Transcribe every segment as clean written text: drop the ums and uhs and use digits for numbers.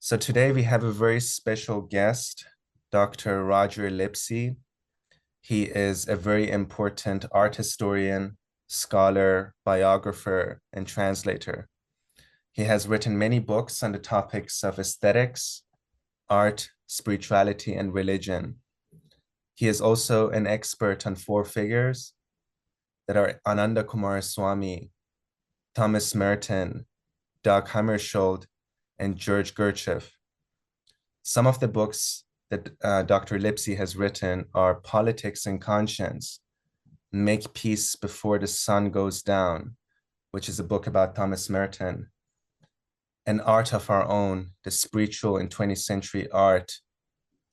So today we have a very special guest, Dr. Roger Lipsey. He is a very important art historian, scholar, biographer, and translator. He has written many books on the topics of aesthetics, art, spirituality, and religion. He is also an expert on four figures that are Ananda Coomaraswamy, Thomas Merton, Dag Hammarskjöld, and George Gurdjieff. Some of the books that Dr. Lipsey has written are Politics and Conscience, Make Peace Before the Sun Goes Down, which is a book about Thomas Merton, An Art of Our Own, The Spiritual in 20th Century Art,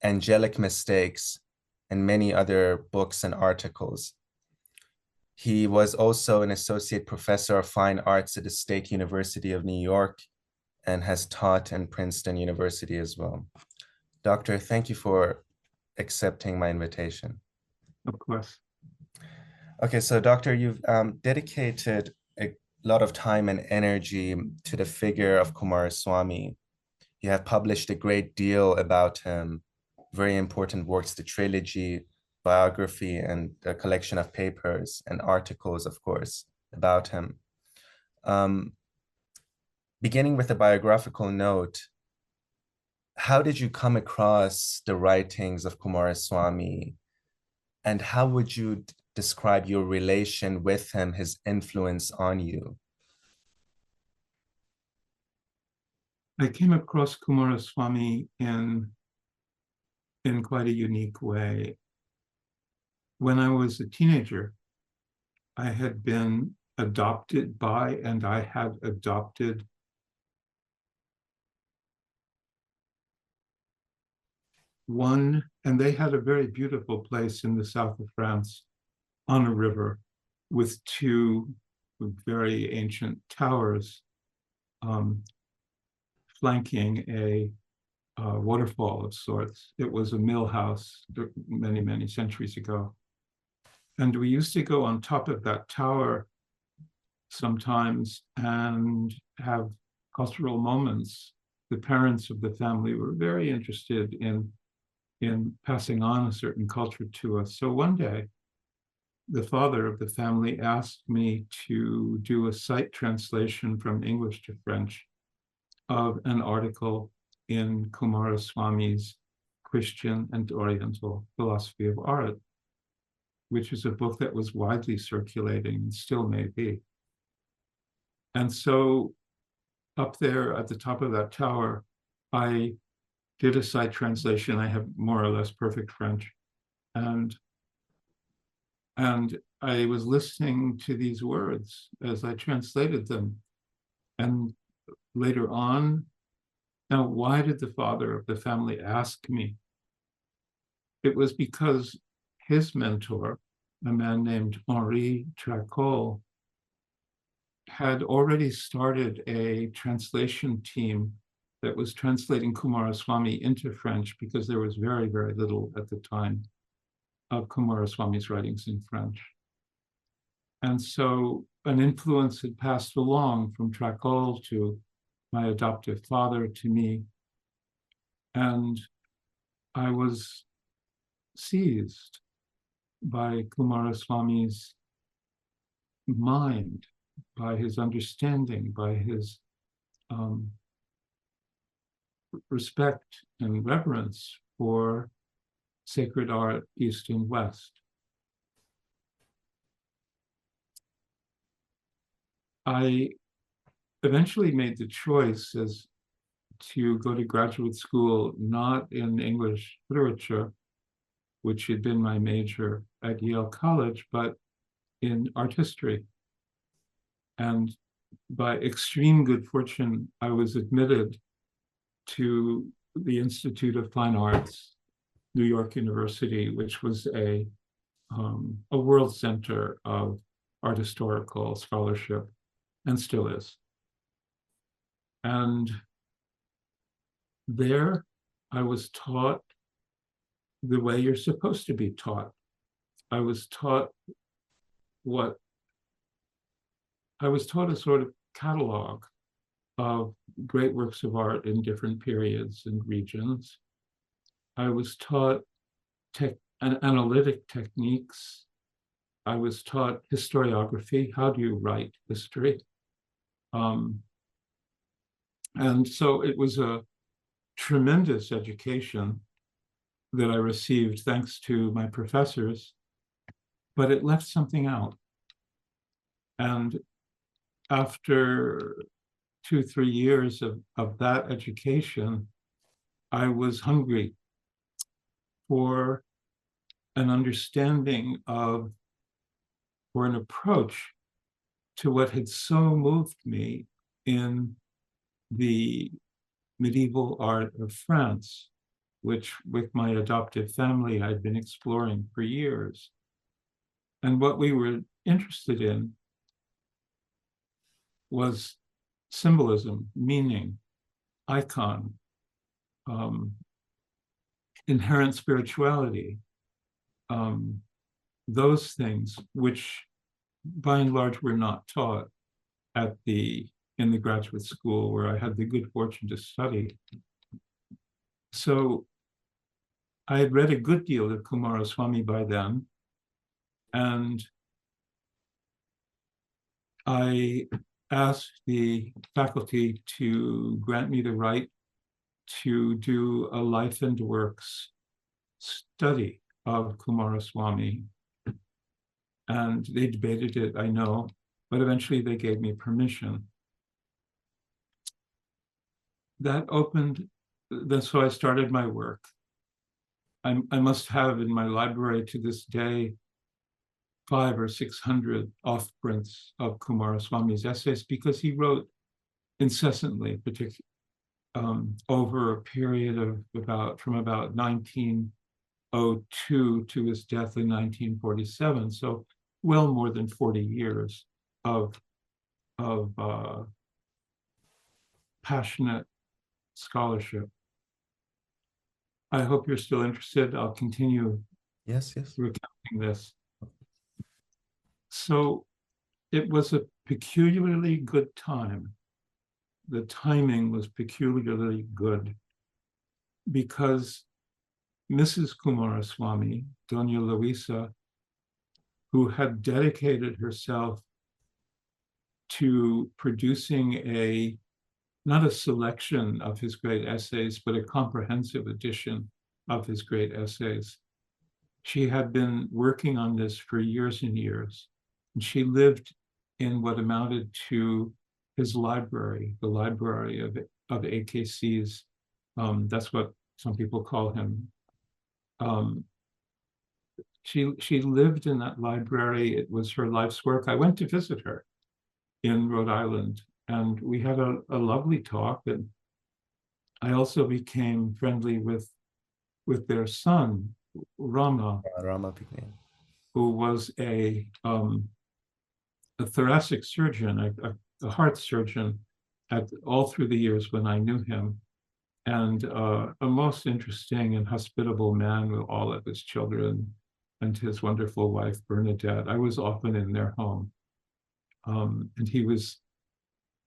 Angelic Mistakes, and many other books and articles. He was also an associate professor of fine arts at the State University of New York and has taught in Princeton University as well. Doctor, thank you for accepting my invitation. Of course. Okay, so Doctor, you've dedicated a lot of time and energy to the figure of Coomaraswamy. You have published a great deal about him, very important works, the trilogy, biography, and a collection of papers and articles, of course, about him. Beginning with a biographical note, how did you come across the writings of Coomaraswamy, and how would you describe your relation with him, his influence on you? I came across Coomaraswamy in quite a unique way. When I was a teenager, I had been adopted by, and I had adopted one, and they had a very beautiful place in the south of France on a river with two very ancient towers flanking a waterfall of sorts. It was a mill house many, many centuries ago. And we used to go on top of that tower sometimes and have cultural moments. The parents of the family were very interested in passing on a certain culture to us. So one day, the father of the family asked me to do a sight translation from English to French of an article in Coomaraswamy's Christian and Oriental Philosophy of Art, which is a book that was widely circulating and still may be. And so up there at the top of that tower, I did a sight translation. I have more or less perfect French. And I was listening to these words as I translated them. And later on, now, why did the father of the family ask me? It was because his mentor, a man named Henri Tracol, had already started a translation team that was translating Coomaraswamy into French, because there was very, very little at the time of Coomaraswamy's writings in French. And so an influence had passed along from Tracol to my adoptive father to me. And I was seized by Coomaraswamy's mind, by his understanding, by his respect and reverence for sacred art, East and West. I eventually made the choice to go to graduate school, not in English literature, which had been my major at Yale College, but in art history. And by extreme good fortune, I was admitted to the Institute of Fine Arts, New York University, which was a world center of art historical scholarship, and still is. And there I was taught the way you're supposed to be taught. I was taught a sort of catalog of great works of art in different periods and regions. I was taught analytic techniques. I was taught historiography. How do you write history? And so it was a tremendous education that I received thanks to my professors, but it left something out. And after 2-3 years of that education, I was hungry for an understanding of, or an approach to what had so moved me in the medieval art of France, which with my adoptive family I'd been exploring for years. And what we were interested in was symbolism, meaning, icon, inherent spirituality, those things which by and large were not taught in the graduate school where I had the good fortune to study. So I had read a good deal of Coomaraswamy by then, and I asked the faculty to grant me the right to do a life and works study of Coomaraswamy. And they debated it, I know, but eventually they gave me permission. That opened, so I started my work. I must have in my library to this day 500 or 600 offprints of Coomaraswamy's essays, because he wrote incessantly, over a period of from about 1902 to his death in 1947. So well more than 40 years of passionate scholarship. I hope you're still interested. I'll continue Yes. recounting this. So it was a peculiarly good time. The timing was peculiarly good because Mrs. Coomaraswamy, Doña Luisa, who had dedicated herself to producing not a selection of his great essays, but a comprehensive edition of his great essays. She had been working on this for years and years. And she lived in what amounted to his library, the library of AKC's. That's what some people call him. She lived in that library. It was her life's work. I went to visit her in Rhode Island, and we had a lovely talk. And I also became friendly with their son, Rama, who was a thoracic surgeon, a heart surgeon, all through the years when I knew him, and a most interesting and hospitable man with all of his children and his wonderful wife, Bernadette. I was often in their home, and he was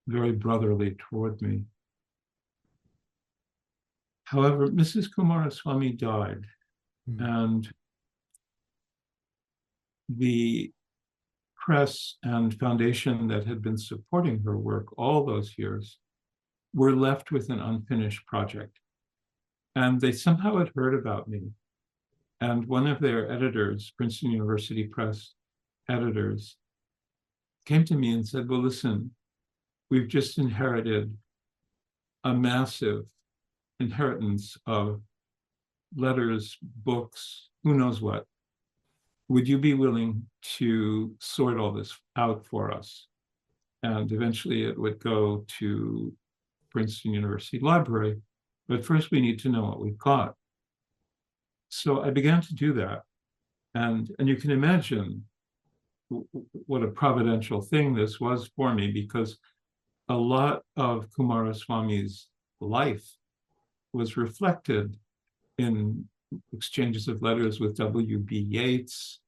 very brotherly toward me. However, Mrs. Coomaraswamy died, and the press and foundation that had been supporting her work all those years were left with an unfinished project. And they somehow had heard about me. And one of their editors, Princeton University Press editors, came to me and said, well, listen, we've just inherited a massive inheritance of letters, books, who knows what. Would you be willing to sort all this out for us? And eventually it would go to Princeton University Library, but first we need to know what we've got. So I began to do that. And you can imagine what a providential thing this was for me, because a lot of Coomaraswamy's life was reflected in exchanges of letters with W.B. Yeats,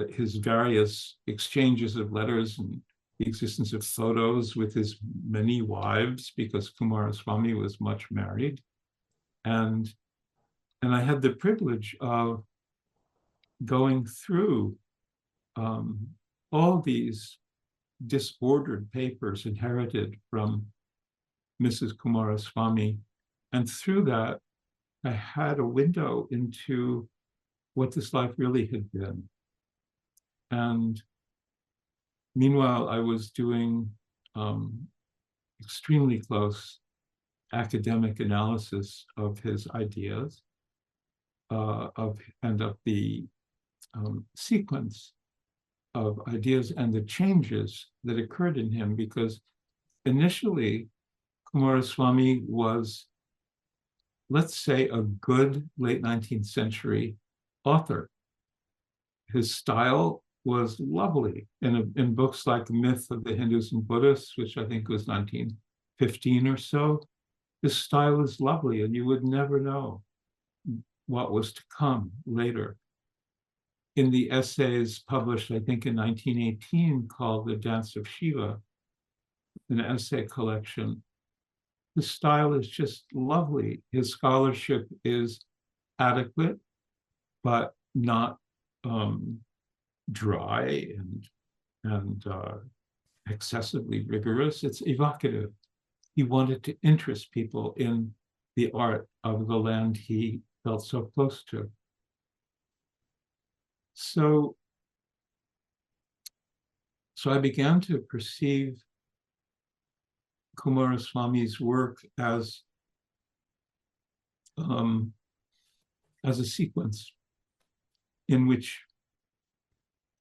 his various exchanges of letters and the existence of photos with his many wives, because Coomaraswamy was much married. And I had the privilege of going through all these disordered papers inherited from Mrs. Coomaraswamy. And through that, I had a window into what this life really had been. And meanwhile, I was doing extremely close academic analysis of his ideas, of the sequence of ideas and the changes that occurred in him, because initially Coomaraswamy was, let's say, a good late 19th century author. His style was lovely. In books like Myth of the Hindus and Buddhists, which I think was 1915 or so, his style is lovely, and you would never know what was to come later. In the essays published, I think, in 1918, called The Dance of Shiva, an essay collection, his style is just lovely. His scholarship is adequate, but not dry and excessively rigorous. It's evocative. He wanted to interest people in the art of the land he felt so close to. So I began to perceive Coomaraswamy's work as a sequence in which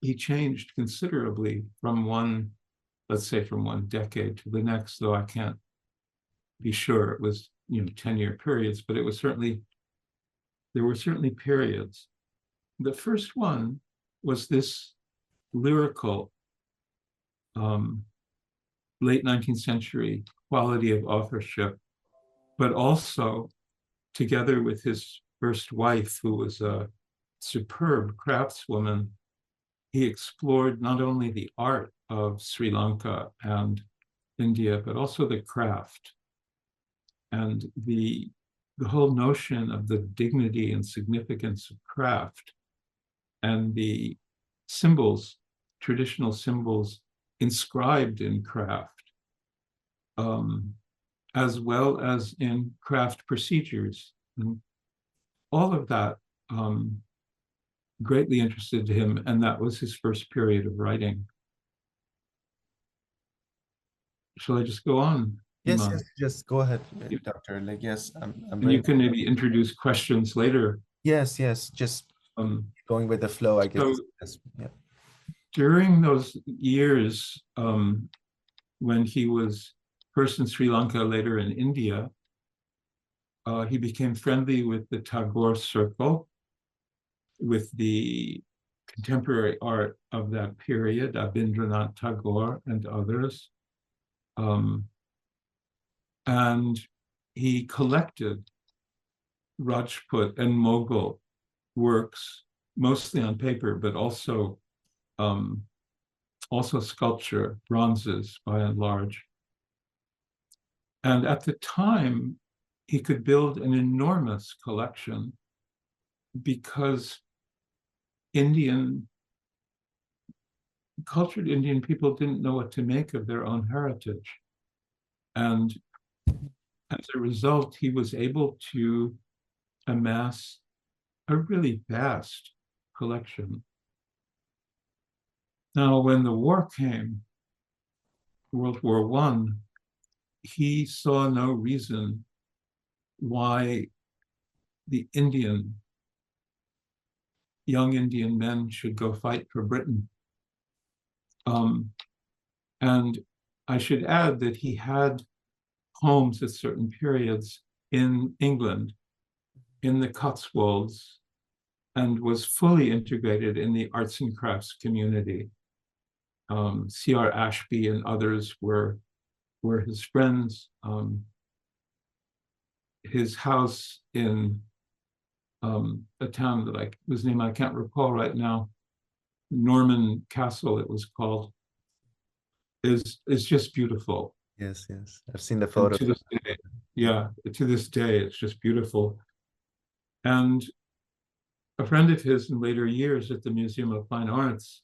he changed considerably from one, let's say, from one decade to the next, though I can't be sure it was, 10-year periods, but it was certainly, there were certainly periods. The first one was this lyrical, late 19th century quality of authorship, but also together with his first wife, who was a superb craftswoman, he explored not only the art of Sri Lanka and India, but also the craft and the whole notion of the dignity and significance of craft and the symbols, traditional symbols inscribed in craft, as well as in craft procedures. And all of that greatly interested him, and that was his first period of writing. Shall I just go on? Yes, Iman? yes, just go ahead, Doctor. Like, yes, I'm And very. you can maybe introduce questions later. Yes, yes, just going with the flow, I guess. So Yeah. during those years, when he was first in Sri Lanka, later in India, he became friendly with the Tagore circle, with the contemporary art of that period, Abindranath Tagore and others. And he collected Rajput and Mughal works, mostly on paper, but also sculpture, bronzes by and large. And at the time, he could build an enormous collection because cultured Indian people didn't know what to make of their own heritage. And as a result, he was able to amass a really vast collection. Now, when the war came, World War I, he saw no reason why the young Indian men should go fight for Britain. And I should add that he had homes at certain periods in England, in the Cotswolds, and was fully integrated in the arts and crafts community. C.R. Ashby and others were his friends. His house in a town whose name I can't recall right now, Norman Castle it was called, is just beautiful. Yes, yes. I've seen the And photos. to this day, yeah, to this day, it's just beautiful. And a friend of his in later years at the Museum of Fine Arts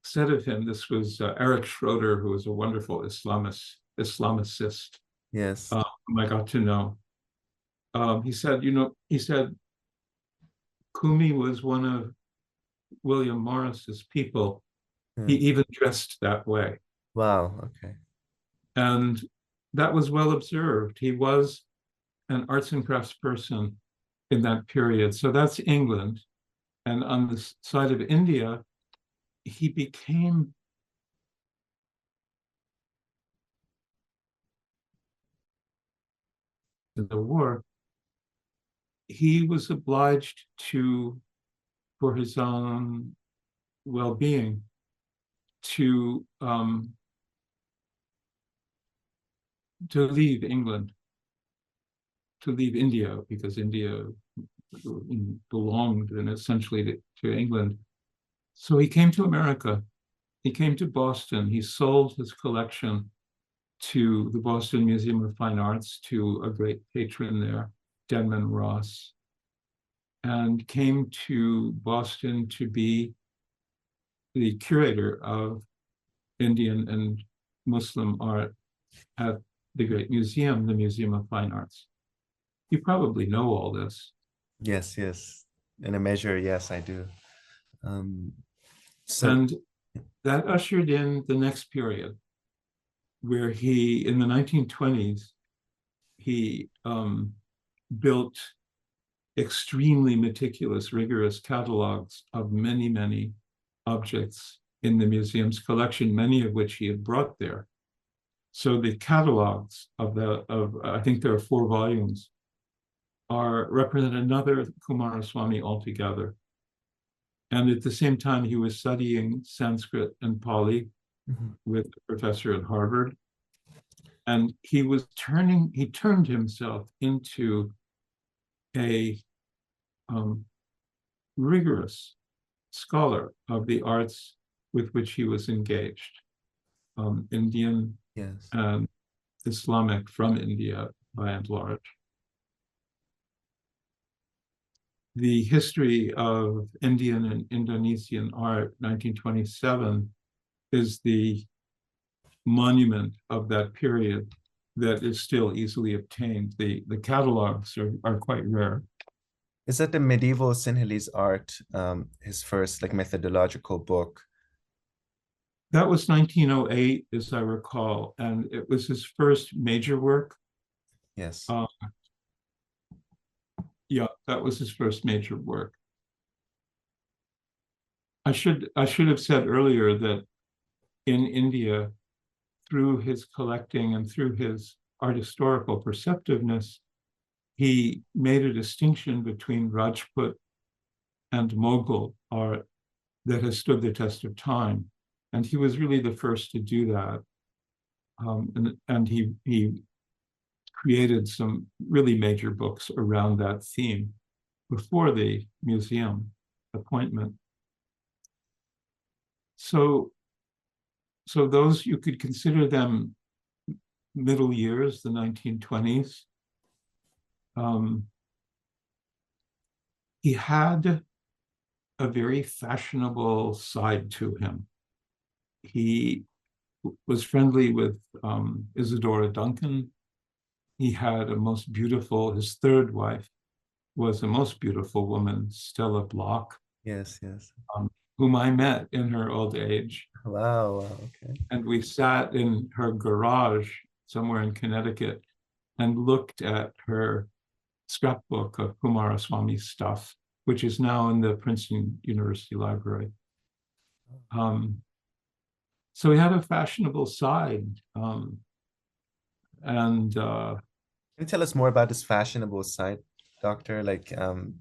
said of him, this was Eric Schroeder, who was a wonderful Islamicist, Yes. whom I got to know. He said, he said, Kumi was one of William Morris's people. He Yes. even dressed that way. Wow. Okay. And that was well observed. He was an arts and crafts person in that period. So that's England. And on the side of India, he became in the war, he was obliged to, for his own well-being, to leave England, to leave India, because India belonged and essentially to England. So he came to America. He came to Boston. He sold his collection to the Boston Museum of Fine Arts, to a great patron there, Denman Ross, and came to Boston to be the curator of Indian and Muslim art at the great museum, the Museum of Fine Arts. You probably know all this. Yes, yes. In a measure, yes, I do. Um, so And that ushered in the next period where he, in the 1920s, he built extremely meticulous, rigorous catalogs of many, many objects in the museum's collection, many of which he had brought there. So the catalogs of I think there are 4 volumes, represent another Coomaraswamy altogether. And at the same time, he was studying Sanskrit and Pali mhm. with a professor at Harvard. And he turned himself into a rigorous scholar of the arts with which he was engaged, Indian Yes. and Islamic from India by and large. The history of Indian and Indonesian art, 1927, is the monument of that period that is still easily obtained. The catalogs are quite rare. Is that the medieval Sinhalese art, his first like methodological book? That was 1908, as I recall, and it was his first major work. Yes. Uh, yeah, that was his first major work. I should have said earlier that in India, through his collecting and through his art historical perceptiveness, he made a distinction between Rajput and Mughal art that has stood the test of time. And he was really the first to do that. And he created some really major books around that theme before the museum appointment. So those, you could consider them middle years, the 1920s. He had a very fashionable side to him. He was friendly with Isadora Duncan. He had his third wife was a most beautiful woman, Stella Block, Yes, yes. whom I met in her old age. Wow, wow, okay. And we sat in her garage somewhere in Connecticut and looked at her scrapbook of Coomaraswamy stuff, which is now in the Princeton University Library. So he had a fashionable side. And Can you tell us more about this fashionable side, Doctor? Like, you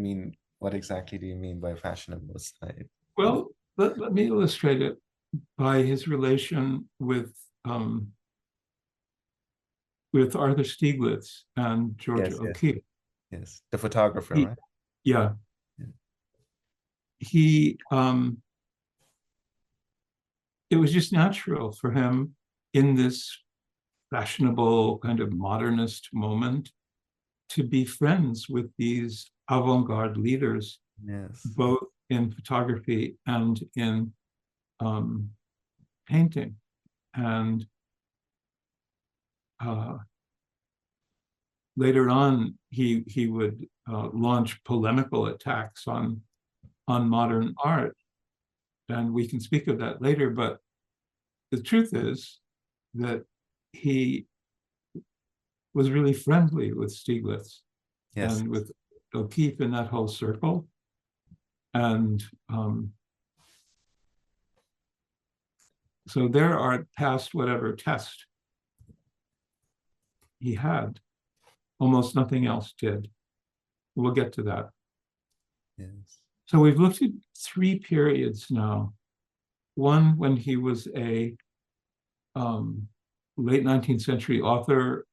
mean, what exactly do you mean by fashionable side? well, let me illustrate it by his relation with Arthur Stieglitz and Georgia Yes, yes, O'Keeffe. yes. The photographer, He, right? yeah, Yeah. he it was just natural for him in this fashionable kind of modernist moment to be friends with these avant-garde leaders, Yes. both in photography and in painting. And later on, he would launch polemical attacks on modern art, and we can speak of that later. But the truth is that he was really friendly with Stieglitz Yes. and with O'Keeffe in that whole circle. And so their art passed whatever test he had. Almost nothing else did. We'll get to that. Yes. So we've looked at three periods now. One, when he was a late 19th century author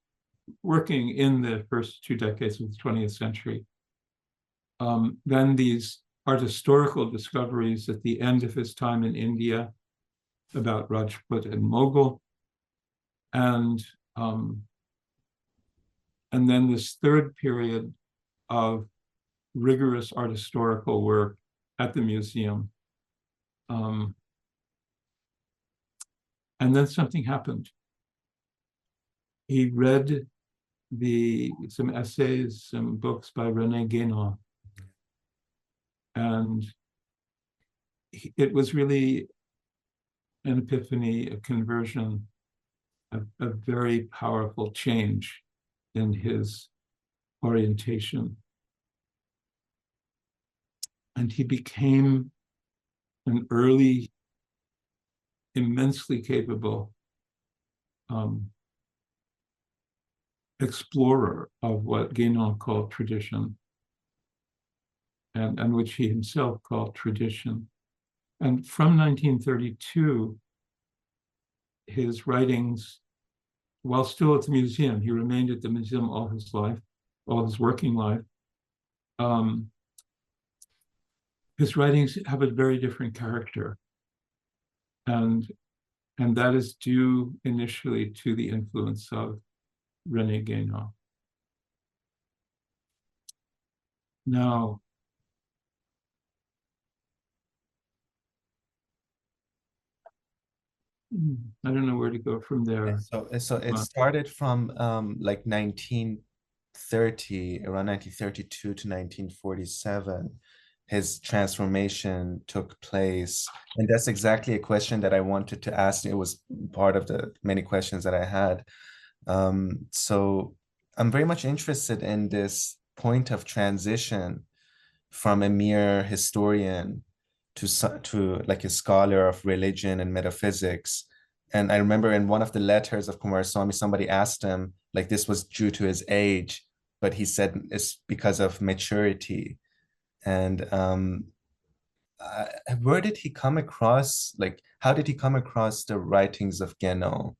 working in the first 2 decades of the 20th century. Then these art historical discoveries at the end of his time in India about Rajput and Mughal. And then this third period of rigorous art historical work at the museum. And then something happened. He read some essays, some books by René Guénon. And it was really an epiphany, a conversion, a very powerful change in his orientation. And he became an early, immensely capable explorer of what Guénon called tradition, and which he himself called tradition. And from 1932, his writings, while still at the museum, he remained at the museum all his life, all his working life. His writings have a very different character. And that is due initially to the influence of René Guénon. Now, I don't know where to go from there. So it started from like 1930, around 1932 to 1947. His transformation took place. And that's exactly a question that I wanted to ask. It was part of the many questions that I had. So I'm very much interested in this point of transition from a mere historian to like a scholar of religion and metaphysics. And I remember in one of the letters of Coomaraswamy, somebody asked him, like this was due to his age, but he said it's because of maturity. And where did he come across, like, how did he come across the writings of Guénon?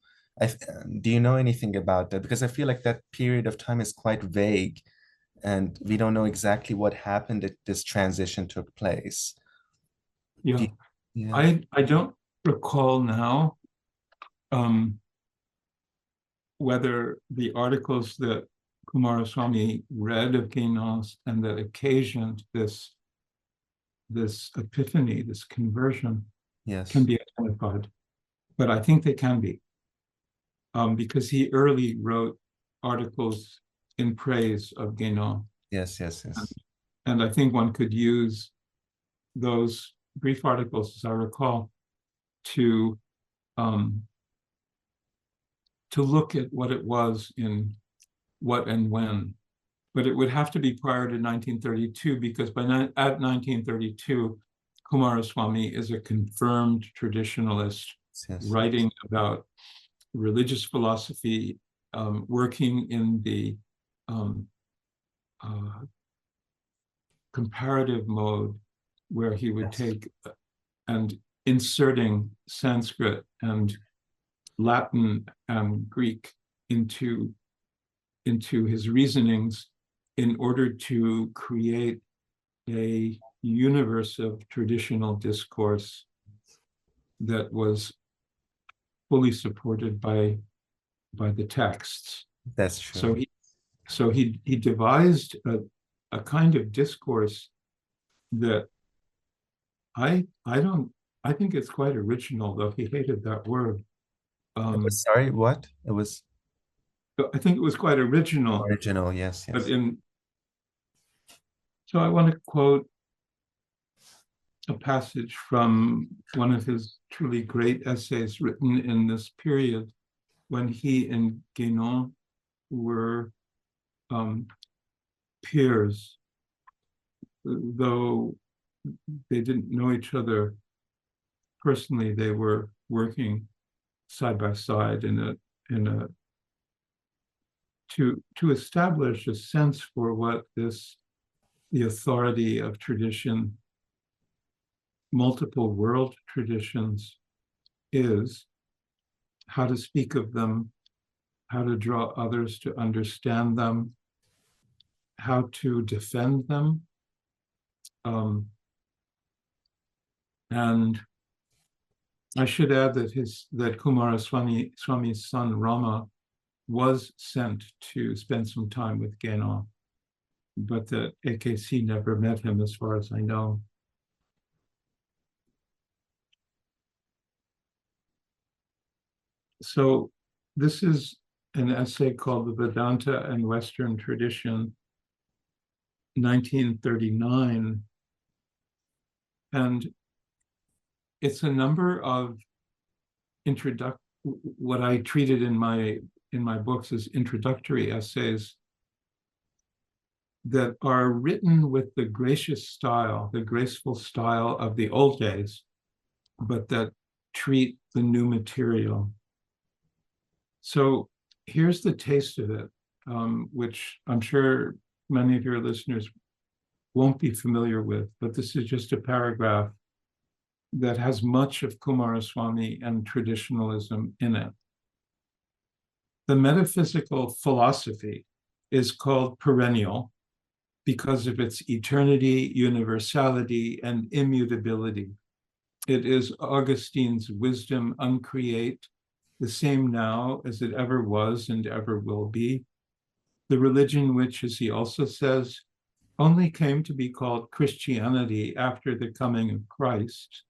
Do you know anything about that? Because I feel like that period of time is quite vague and we don't know exactly what happened that this transition took place. Yeah, Yeah. I don't recall now whether the articles that Coomaraswamy read of Guénon's and that occasioned this epiphany, this conversion, Yes. can be identified. But I think they can be, because he early wrote articles in praise of Guénon. Yes, yes, yes. And I think one could use those brief articles, as I recall, to look at what it was in what and when. But it would have to be prior to 1932, because at 1932, Coomaraswamy is a confirmed traditionalist, Yes. writing about religious philosophy, working in the comparative mode, where he would take and inserting Sanskrit and Latin and Greek into his reasonings in order to create a universe of traditional discourse that was fully supported by the texts. That's So true. he devised a kind of discourse that I don't I think it's quite original, though he hated that word. It Um, was, sorry, what? It was I think it was quite original, original, yes, but yes. so I want to quote a passage from one of his truly great essays written in this period when he and Guenon were um, peers, though they didn't know each other personally. They were working side by side in a to establish a sense for what the authority of tradition, multiple world traditions, is, how to speak of them, how to draw others to understand them, how to defend them. And I should add that Coomaraswamy's son Rama was sent to spend some time with Guénon, but that AKC never met him, as far as I know. So this is an essay called The Vedanta and Western Tradition, 1939. And it's a number of what I treated in my books as introductory essays that are written with the gracious style, the graceful style of the old days, but that treat the new material. So here's the taste of it, which I'm sure many of your listeners won't be familiar with, but this is just a paragraph that has much of Coomaraswamy and traditionalism in it. The metaphysical philosophy is called perennial because of its eternity, universality, and immutability. It is Augustine's wisdom uncreate, the same now as it ever was and ever will be. The religion which, as he also says, only came to be called Christianity after the coming of Christ.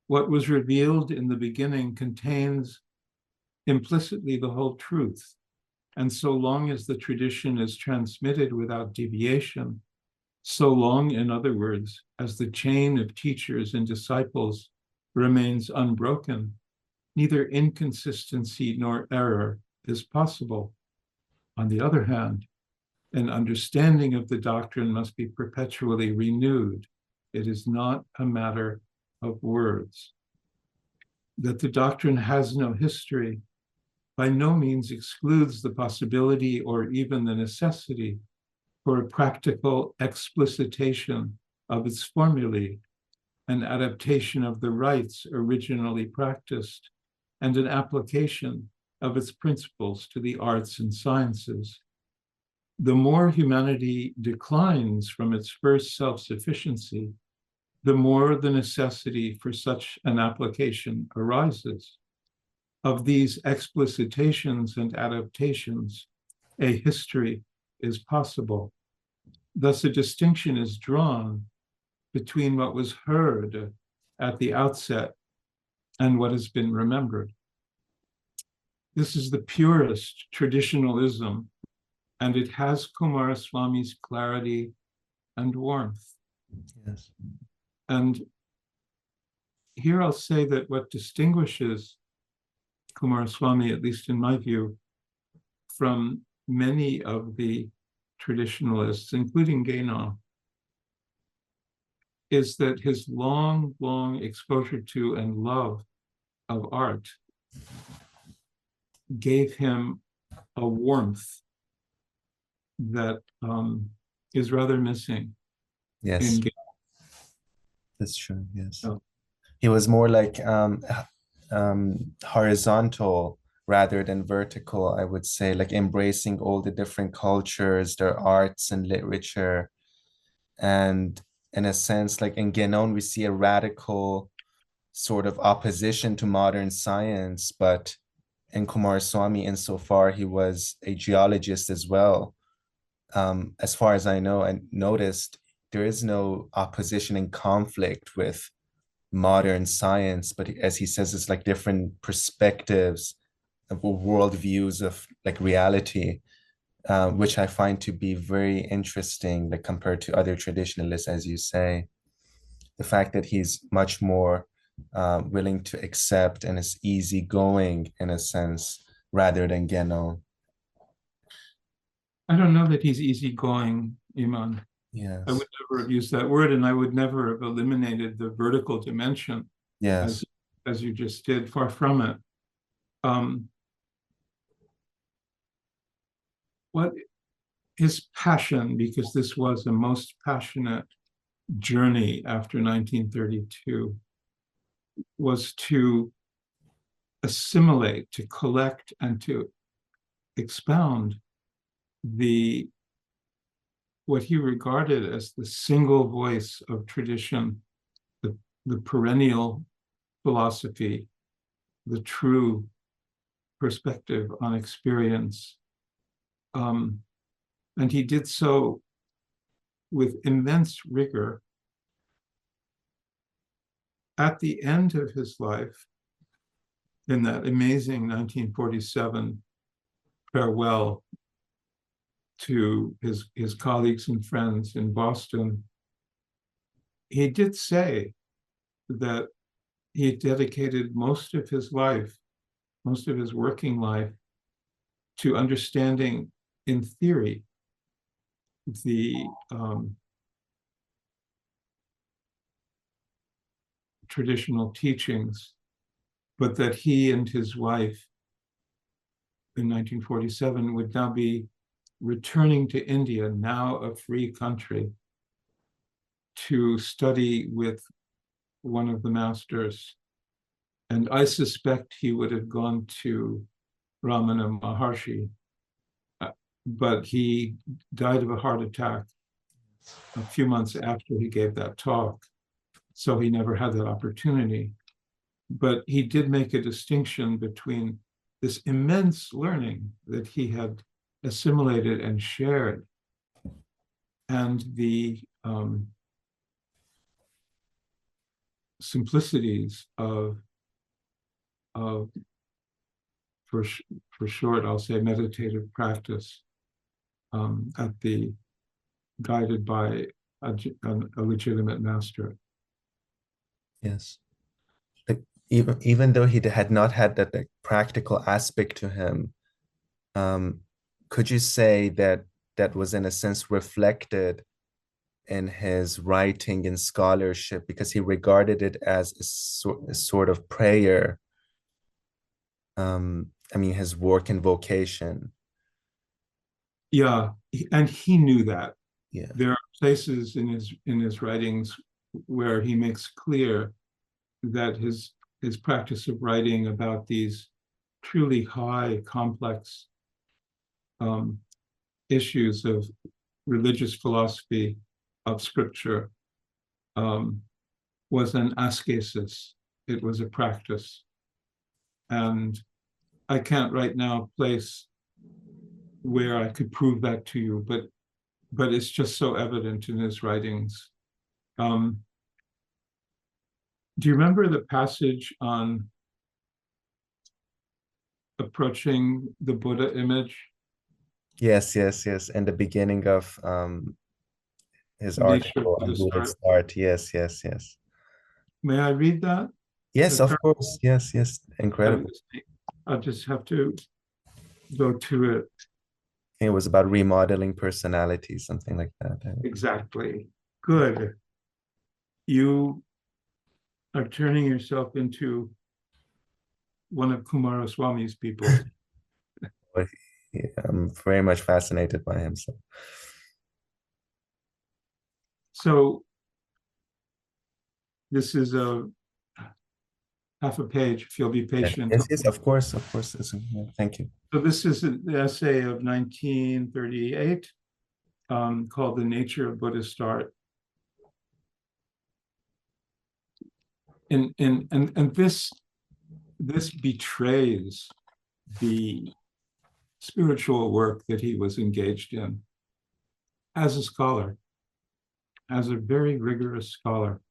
What was revealed in the beginning contains implicitly the whole truth. And so long as the tradition is transmitted without deviation, so long, in other words, as the chain of teachers and disciples remains unbroken, neither inconsistency nor error is possible. On the other hand, an understanding of the doctrine must be perpetually renewed. It is not a matter of words. That the doctrine has no history by no means excludes the possibility or even the necessity for a practical explicitation of its formulae, an adaptation of the rites originally practiced, and an application of its principles to the arts and sciences. The more humanity declines from its first self-sufficiency, the more the necessity for such an application arises. Of these explicitations and adaptations, a history is possible. Thus, a distinction is drawn between what was heard at the outset and what has been remembered. This is the purest traditionalism, and it has Coomaraswamy's clarity and warmth. Yes. And here I'll say that what distinguishes Coomaraswamy, at least in my view, from many of the traditionalists, including Guénon, is that his long, long exposure to and love of art gave him a warmth that is rather missing Yes, in Guénon. that's true. Yes. Oh, He was more like horizontal rather than vertical, I would say, like embracing all the different cultures, their arts and literature. And in a sense, like in Guénon, we see a radical sort of opposition to modern science, but in Coomaraswamy, insofar he was a geologist as well. As far as I know and noticed, there is no opposition and conflict with modern science, but as he says, it's like different perspectives of world views of like reality, which I find to be very interesting, like compared to other traditionalists, as you say. The fact that he's much more willing to accept and is easygoing in a sense, rather than Guénon. I don't know that he's easygoing, Iman. I Yes, would never have used that word, and I would never have eliminated the vertical dimension as yes, as you just did. Far from it. Um, what his passion, because this was a most passionate journey after 1932, was to assimilate, to collect, and to expound the what he regarded as the single voice of tradition, the perennial philosophy, the true perspective on experience. And he did so with immense rigor. At the end of his life, in that amazing 1947 farewell to his colleagues and friends in Boston, he did say that he dedicated most of his life, most of his working life, to understanding in theory the traditional teachings, but that he and his wife in 1947 would now be returning to India, now a free country, to study with one of the masters. And I suspect he would have gone to Ramana Maharshi, but he died of a heart attack a few months after he gave that talk. So he never had that opportunity. But he did make a distinction between this immense learning that he had assimilated and shared and the simplicities of for short, I'll say meditative practice at the guided by a legitimate master. yes. Like even though he had not had that like, practical aspect to him, um, could you say that that was in a sense reflected in his writing and scholarship because he regarded it as a sort of prayer? I mean, his work and vocation. Yeah, and he knew that. Yeah. There are places in his writings where he makes clear that his practice of writing about these truly high, complex issues of religious philosophy, of scripture, was an ascesis. It was a practice. And I can't right now place where I could prove that to you, but it's just so evident in his writings. Do you remember the passage on approaching the Buddha image? Yes, yes, yes. In the beginning of his The nature of article on Buddhist Buddhist art. art. Yes, yes, yes. May I read that? Yes, The of course. Yes, yes. Incredible. I'll just have to go to it. It was about remodeling personality, something like that. Exactly. Good. You are turning yourself into one of Coomaraswamy's people. But I'm very much fascinated by him. So So this is a half a page, if you'll be yes, patient. yes, yes, of course, of course. Thank you. So this is an essay of 1938 called The Nature of Buddhist Art. And this betrays the spiritual work that he was engaged in as a scholar, as a very rigorous scholar.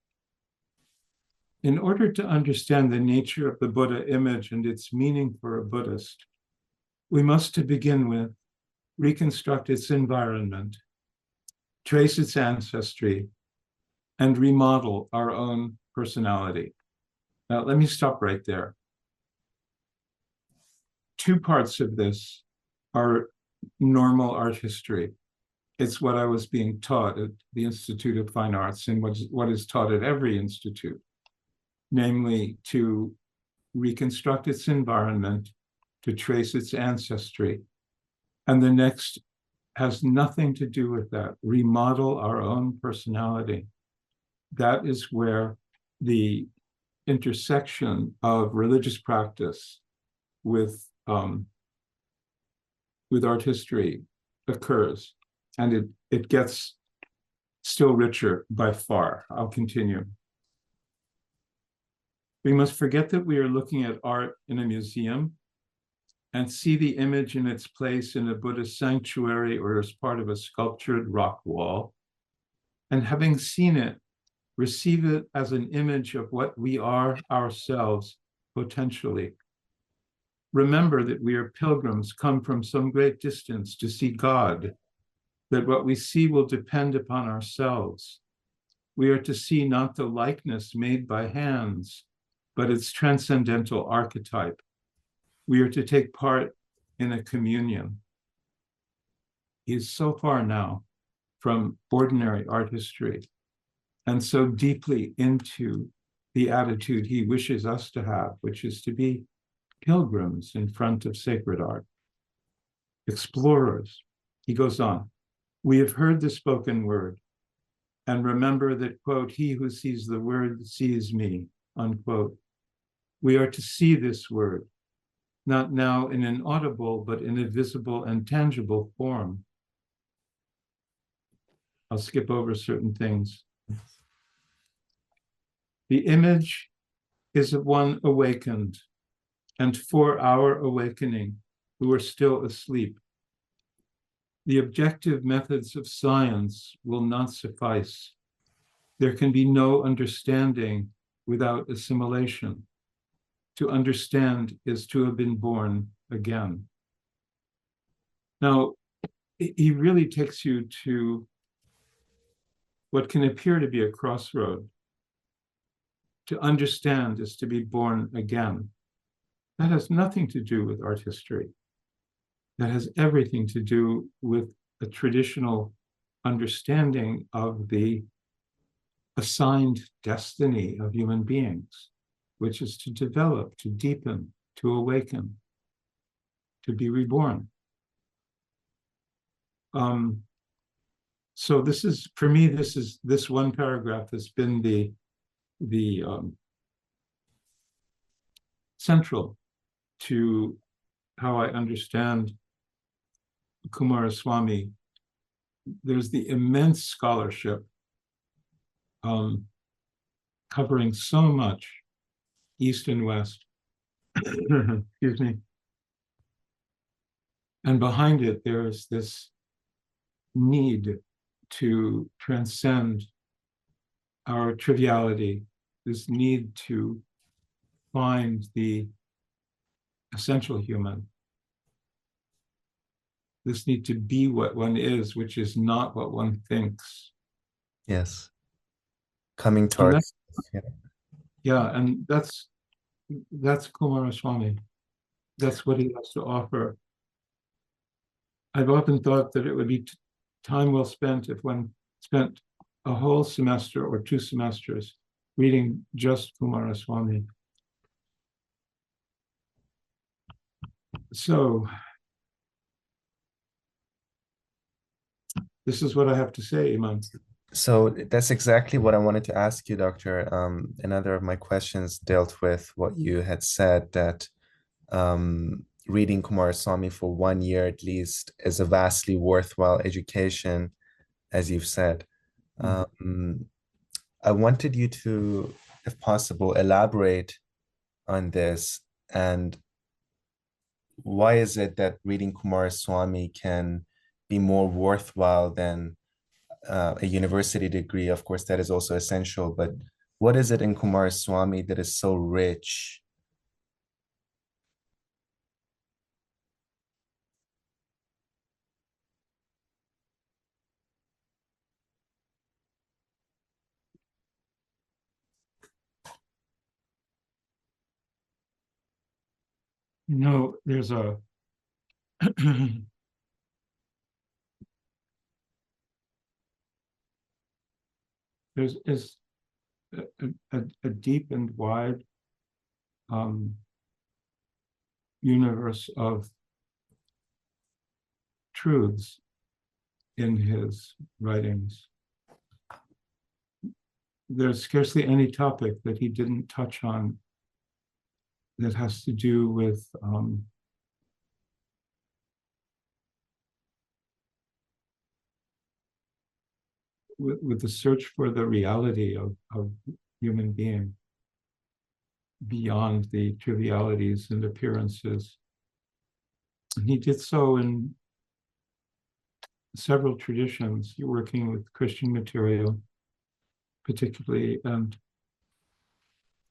In order to understand the nature of the Buddha image and its meaning for a Buddhist, we must, to begin with, reconstruct its environment, trace its ancestry, and remodel our own personality. Now, let me stop right there. Two parts of this are normal art history. It's what I was being taught at the Institute of Fine Arts and what is taught at every institute, namely to reconstruct its environment, to trace its ancestry. And the next has nothing to do with that. Remodel our own personality. That is where the intersection of religious practice with art history occurs. And it gets still richer by far. I'll continue. We must forget that we are looking at art in a museum and see the image in its place in a Buddhist sanctuary or as part of a sculptured rock wall. And having seen it, receive it as an image of what we are ourselves potentially. Remember that we are pilgrims come from some great distance to see God, that what we see will depend upon ourselves. We are to see not the likeness made by hands, but its transcendental archetype. We are to take part in a communion. He is so far now from ordinary art history and so deeply into the attitude he wishes us to have, which is to be pilgrims in front of sacred art, explorers. He goes on, we have heard the spoken word and remember that, quote, he who sees the word sees me, unquote. We are to see this word, not now in an audible, but in a visible and tangible form. I'll skip over certain things. The image is of one awakened, and for our awakening, who are still asleep. The objective methods of science will not suffice. There can be no understanding without assimilation. To understand is to have been born again. Now, he really takes you to what can appear to be a crossroad. To understand is to be born again. That has nothing to do with art history. That has everything to do with a traditional understanding of the assigned destiny of human beings, which is to develop, to deepen, to awaken, to be reborn. So this is, for me, this one paragraph has been the central to how I understand Coomaraswamy. There's the immense scholarship covering so much, East and West, excuse me. And behind it, there's this need to transcend our triviality, this need to find the essential human, this need to be what one is, which is not what one thinks. Yes. Coming And towards. yeah, and that's Coomaraswamy. That's what he has to offer. I've often thought that it would be time well spent if one spent a whole semester or 2 semesters reading just Coomaraswamy. So this is what I have to say, Iman. So that's exactly what I wanted to ask you, Doctor. Another of my questions dealt with what you had said, that reading Coomaraswamy for 1 year at least is a vastly worthwhile education, as you've said. I wanted you to if possible, elaborate on this? And why is it that reading Coomaraswamy can be more worthwhile than a university degree? Of course, that is also essential, but what is it in Coomaraswamy that is so rich? There's a there's is a deep and wide universe of truths in his writings. There's scarcely any topic that he didn't touch on that has to do with the search for the reality of human being beyond the trivialities and appearances. And he did so in several traditions, working with Christian material, particularly, and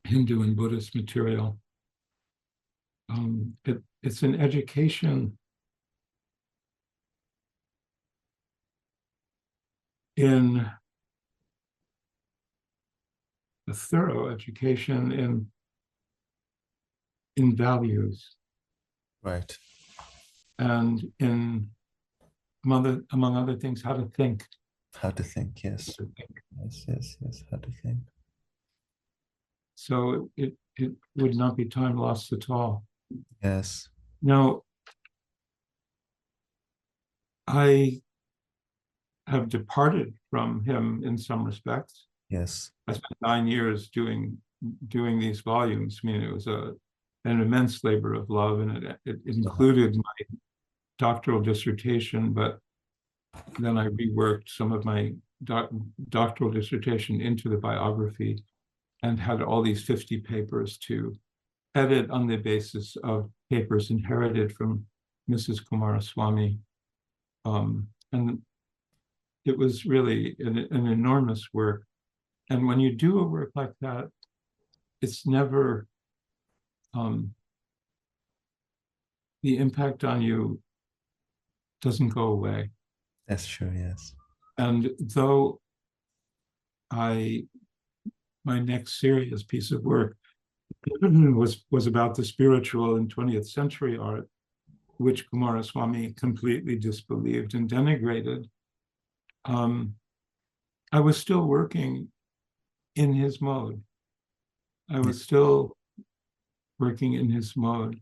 Hindu and Buddhist material. It's an education in a thorough education in values, Right. and in among other things, how to think. How to think, yes. How to think. Yes, how to think. So it would not be time lost at all. Yes. Now, I have departed from him in some respects. Yes. I spent 9 years doing these volumes. I mean, it was an immense labor of love, and it included my doctoral dissertation, but then I reworked some of my doctoral dissertation into the biography and had all these 50 papers to edit on the basis of papers inherited from Mrs. Coomaraswamy. And it was really an enormous work. And when you do a work like that, it's never, the impact on you doesn't go away. That's true, yes. And though my next serious piece of work was about the spiritual in 20th century art, which Coomaraswamy completely disbelieved and denigrated, I was still working in his mode. I was still working in his mode.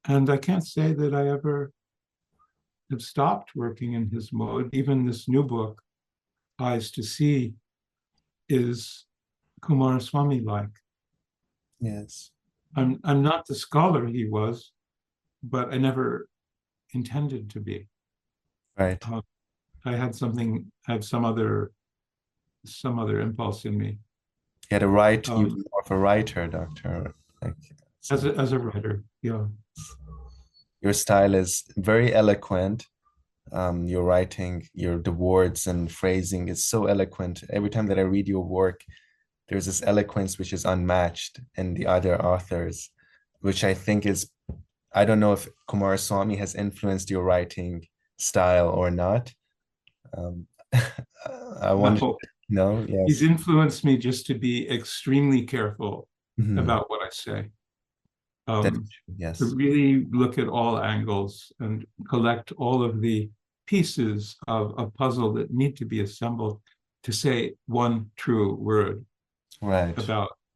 And I can't say that I ever have stopped working in his mode. Even this new book, Eyes to See, is Coomaraswamy-like. Yes. I'm not the scholar he was, but I never intended to be. Right. I had some other impulse in me. You had a right, you were more of a writer, Doctor. Like, as a writer, yeah. Your style is very eloquent. Your writing, the words and phrasing is so eloquent. Every time that I read your work, there's this eloquence which is unmatched in the other authors, which I think is, I don't know if Coomaraswamy has influenced your writing style or not. I wonder, no, yes. He's influenced me just to be extremely careful about what I say. Yes. To really look at all angles and collect all of the pieces of a puzzle that need to be assembled to say one true word right about